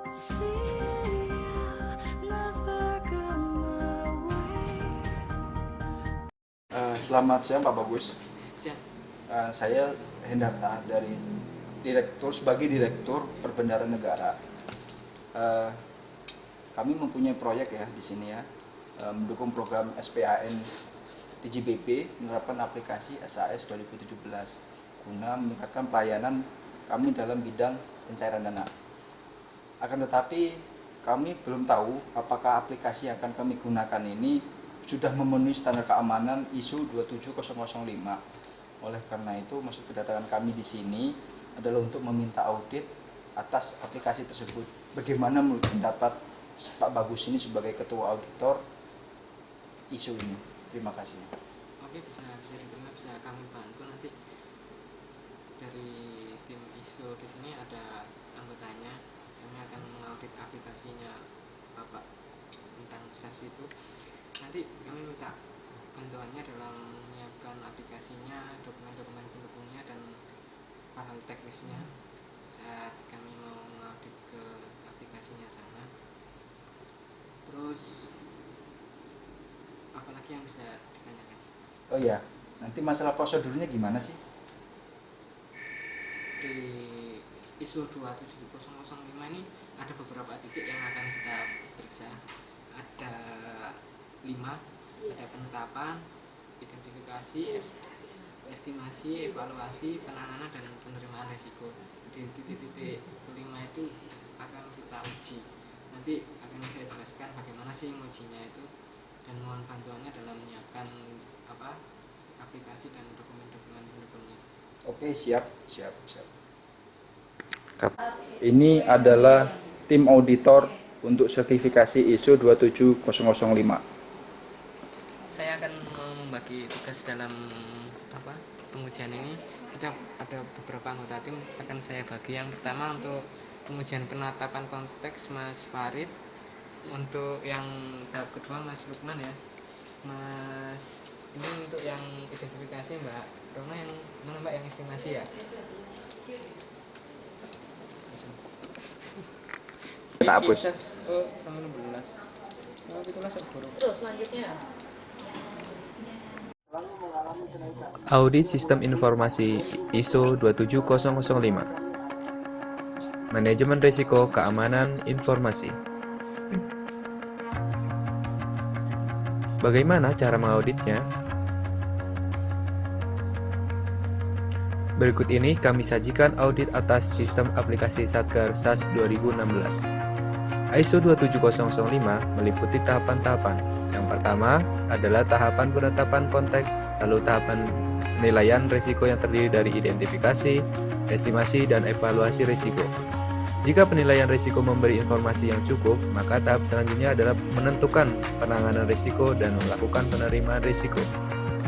Selamat siang Pak Bagus. Siap. Saya Hendarta dari sebagai Direktur Perbendaharaan Negara. Kami mempunyai proyek ya di sini ya, mendukung program SPAN DJBP menerapkan aplikasi SAS 2017 guna meningkatkan pelayanan kami dalam bidang pencairan dana. Akan tetapi kami belum tahu apakah aplikasi yang akan kami gunakan ini sudah memenuhi standar keamanan ISO 27005. Oleh karena itu, maksud kedatangan kami di sini adalah untuk meminta audit atas aplikasi tersebut. Bagaimana menurut pendapat Pak Bagus ini sebagai ketua auditor ISO ini? Terima kasih. Oke, bisa diterima, bisa kami bantu nanti. Dari tim ISO di sini ada anggotanya. Kami akan mengaudit aplikasinya Bapak tentang SAS itu. Nanti kami minta bantuannya dalam menyiapkan aplikasinya, dokumen-dokumen pendukungnya, dan hal-hal teknisnya saat kami mau mengaudit ke aplikasinya sana. Terus apalagi yang bisa ditanyakan? Oh iya, nanti masalah prosedurnya gimana sih? Di ISO 27005 ini ada beberapa titik yang akan kita periksa. Ada 5, ada penetapan, identifikasi, estimasi, evaluasi, penanganan, dan penerimaan risiko. Di titik-titik kelima itu akan kita uji. Nanti akan saya jelaskan bagaimana sih mengujinya itu, dan mohon bantuannya dalam menyiapkan aplikasi dan dokumen-dokumen pendukungnya. Oke, siap. Ini adalah tim auditor untuk sertifikasi ISO 27005. Saya akan membagi tugas dalam pengujian ini. Kita ada beberapa anggota tim, akan saya bagi. Yang pertama untuk pengujian penetapan konteks Mas Farid. Untuk yang tahap kedua Mas Lukman ya. Mas ini untuk yang identifikasi Mbak Rona, yang mana Mbak yang estimasi ya? Kita hapus. Oh, tanggal 16. Oh, itulah sebelum. Terus selanjutnya. Audit Sistem Informasi ISO 27005. Manajemen Risiko Keamanan Informasi. Bagaimana cara mengauditnya? Berikut ini kami sajikan audit atas sistem aplikasi Satker SAS 2016. ISO 27005 meliputi tahapan-tahapan. Yang pertama adalah tahapan penetapan konteks, lalu tahapan penilaian risiko yang terdiri dari identifikasi, estimasi, dan evaluasi risiko. Jika penilaian risiko memberi informasi yang cukup, maka tahap selanjutnya adalah menentukan penanganan risiko dan melakukan penerimaan risiko.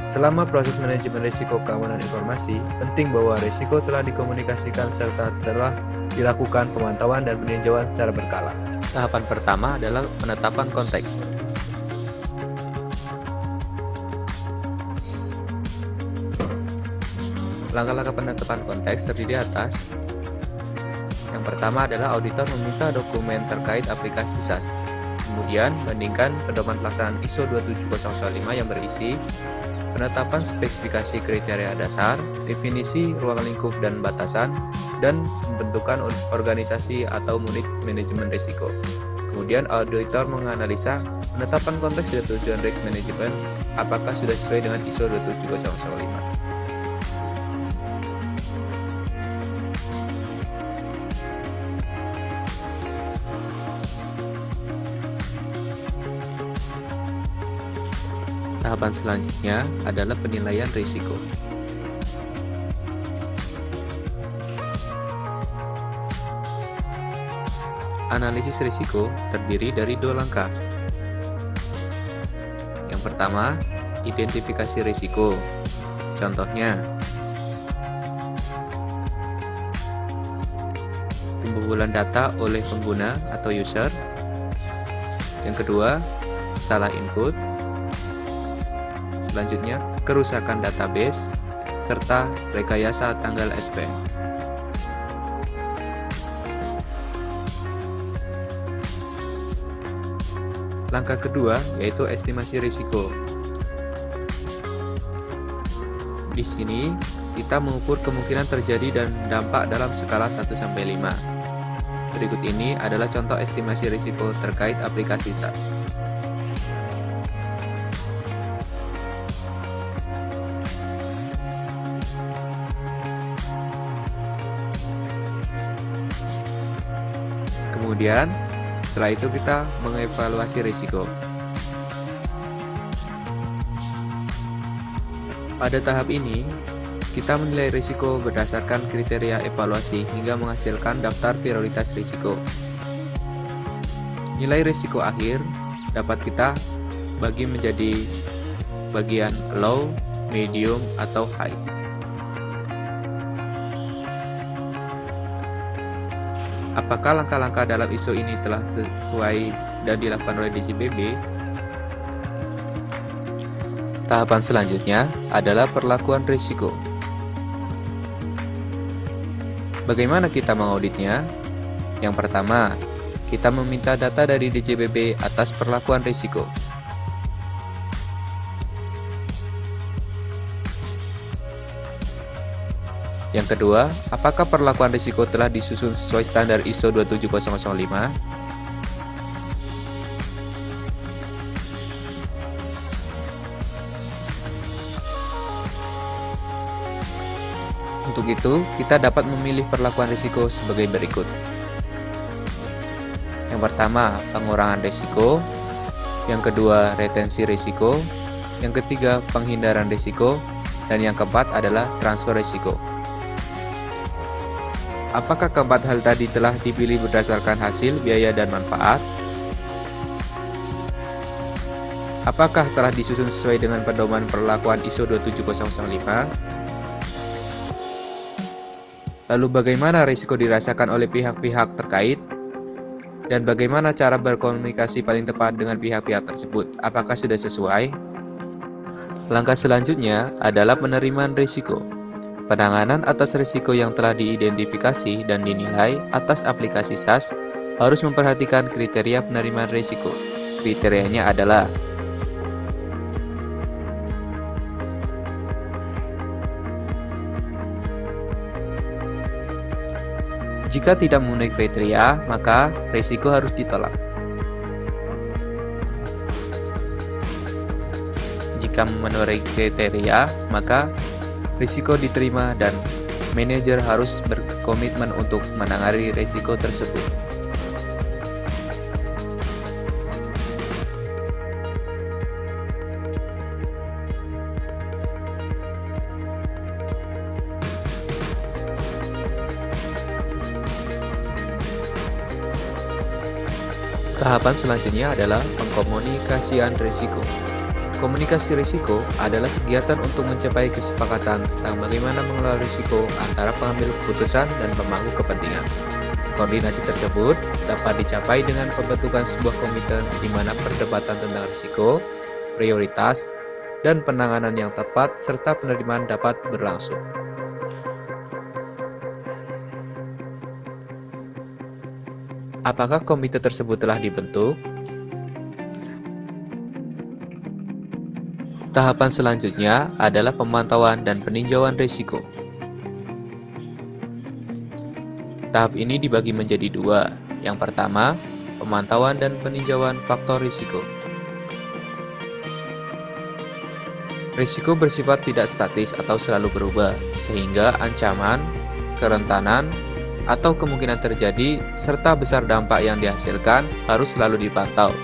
Selama proses manajemen risiko keamanan informasi, penting bahwa risiko telah dikomunikasikan serta telah dilakukan pemantauan dan peninjauan secara berkala. Tahapan pertama adalah penetapan konteks. Langkah-langkah penetapan konteks terdiri atas: yang pertama adalah auditor meminta dokumen terkait aplikasi SAS. Kemudian, bandingkan pedoman pelaksanaan ISO 27005 yang berisi penetapan spesifikasi kriteria dasar, definisi ruang lingkup dan batasan, dan pembentukan organisasi atau unit manajemen risiko. Kemudian, auditor menganalisa penetapan konteks dan tujuan risk management apakah sudah sesuai dengan ISO 27005. Tahapan selanjutnya adalah penilaian risiko. Analisis risiko terdiri dari 2 langkah. Yang pertama, identifikasi risiko. Contohnya, pembobolan data oleh pengguna atau user. Yang kedua, salah input. Selanjutnya, kerusakan database, serta rekayasa tanggal SP. langkah kedua, yaitu estimasi risiko. Di sini, kita mengukur kemungkinan terjadi dan dampak dalam skala 1-5. Berikut ini adalah contoh estimasi risiko terkait aplikasi SaaS. Kemudian, setelah itu kita mengevaluasi risiko. Pada tahap ini, kita menilai risiko berdasarkan kriteria evaluasi hingga menghasilkan daftar prioritas risiko. Nilai risiko akhir dapat kita bagi menjadi bagian low, medium, atau high. Apakah langkah-langkah dalam ISO ini telah sesuai dan dilakukan oleh DJBB? Tahapan selanjutnya adalah perlakuan risiko. Bagaimana kita mengauditnya? Yang pertama, kita meminta data dari DJBB atas perlakuan risiko. Yang kedua, apakah perlakuan risiko telah disusun sesuai standar ISO 27005? Untuk itu, kita dapat memilih perlakuan risiko sebagai berikut. Yang pertama, pengurangan risiko. Yang kedua, retensi risiko. Yang ketiga, penghindaran risiko. Dan yang keempat adalah transfer risiko. Apakah keempat hal tadi telah dipilih berdasarkan hasil, biaya, dan manfaat? Apakah telah disusun sesuai dengan pedoman perlakuan ISO 27005? Lalu bagaimana risiko dirasakan oleh pihak-pihak terkait? Dan bagaimana cara berkomunikasi paling tepat dengan pihak-pihak tersebut? Apakah sudah sesuai? Langkah selanjutnya adalah penerimaan risiko. Penanganan atas risiko yang telah diidentifikasi dan dinilai atas aplikasi SaaS harus memperhatikan kriteria penerimaan risiko. Kriterianya adalah jika tidak memenuhi kriteria, maka risiko harus ditolak. Jika memenuhi kriteria, maka risiko diterima dan manajer harus berkomitmen untuk menangani risiko tersebut. Tahapan selanjutnya adalah pengkomunikasian risiko. Komunikasi risiko adalah kegiatan untuk mencapai kesepakatan tentang bagaimana mengelola risiko antara pengambil keputusan dan pemangku kepentingan. Koordinasi tersebut dapat dicapai dengan pembentukan sebuah komite di mana perdebatan tentang risiko, prioritas, dan penanganan yang tepat serta penerimaan dapat berlangsung. Apakah komite tersebut telah dibentuk? Tahapan selanjutnya adalah pemantauan dan peninjauan risiko. Tahap ini dibagi menjadi dua. Yang pertama, pemantauan dan peninjauan faktor risiko. Risiko bersifat tidak statis atau selalu berubah, sehingga ancaman, kerentanan, atau kemungkinan terjadi serta besar dampak yang dihasilkan harus selalu dipantau.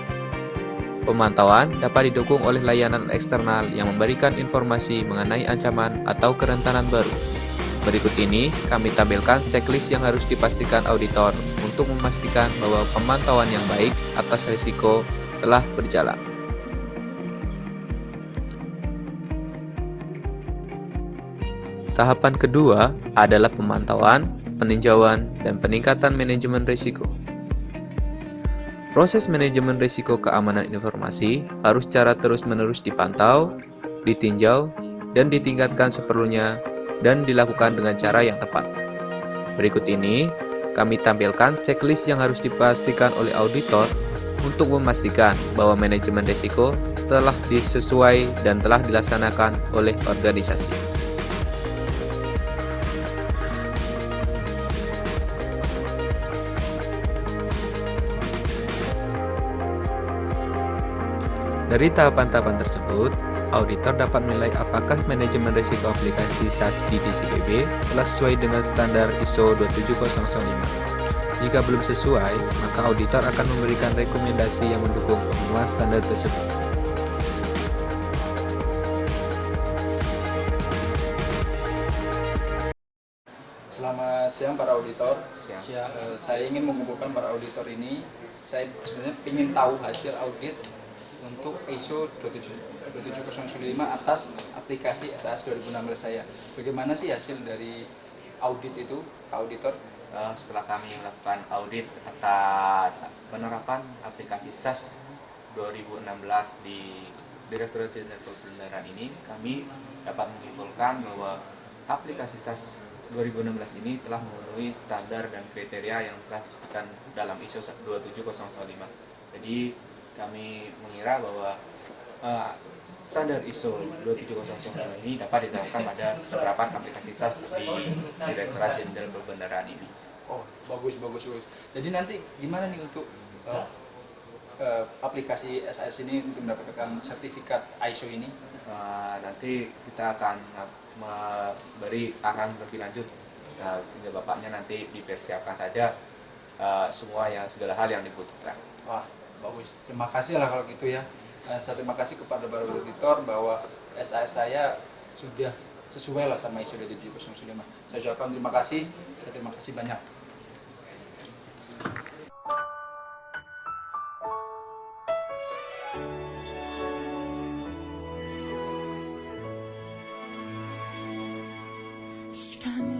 Pemantauan dapat didukung oleh layanan eksternal yang memberikan informasi mengenai ancaman atau kerentanan baru. Berikut ini kami tampilkan checklist yang harus dipastikan auditor untuk memastikan bahwa pemantauan yang baik atas risiko telah berjalan. Tahapan kedua adalah pemantauan, peninjauan, dan peningkatan manajemen risiko. Proses manajemen risiko keamanan informasi harus secara terus-menerus dipantau, ditinjau, dan ditingkatkan seperlunya dan dilakukan dengan cara yang tepat. Berikut ini, kami tampilkan checklist yang harus dipastikan oleh auditor untuk memastikan bahwa manajemen risiko telah disesuai dan telah dilaksanakan oleh organisasi. Dari tahapan-tahapan tersebut, auditor dapat menilai apakah manajemen risiko aplikasi SaaS di DJBB telah sesuai dengan standar ISO 27005. Jika belum sesuai, maka auditor akan memberikan rekomendasi yang mendukung pemenuhan standar tersebut. Selamat siang para auditor. Siang. Saya ingin mengumpulkan para auditor ini. Saya sebenarnya ingin tahu hasil audit untuk ISO 27005 atas aplikasi SAS 2016 saya. Bagaimana sih hasil dari audit itu, Pak Auditor? Setelah kami melakukan audit atas penerapan aplikasi SAS 2016 di Direktorat Jenderal Pembenaran ini, kami dapat menyimpulkan bahwa aplikasi SAS 2016 ini telah memenuhi standar dan kriteria yang telah disebutkan dalam ISO 27005. Jadi kami mengira bahwa standar ISO 27005 ini dapat diterapkan pada penerapan aplikasi SAS di Direktorat Jenderal Pembenaran ini. Oh, bagus. Jadi nanti gimana nih untuk aplikasi SAS ini untuk mendapatkan sertifikat ISO ini? Nanti kita akan memberi arahan lebih lanjut, sehingga bapaknya nanti dipersiapkan saja segala hal yang dibutuhkan. Wah, bagus. Terima kasih lah kalau gitu ya. Saya terima kasih kepada para auditor bahwa SAS saya sudah sesuai lah sama ISO 27005. Saya ucapkan terima kasih. Saya terima kasih banyak. 시간은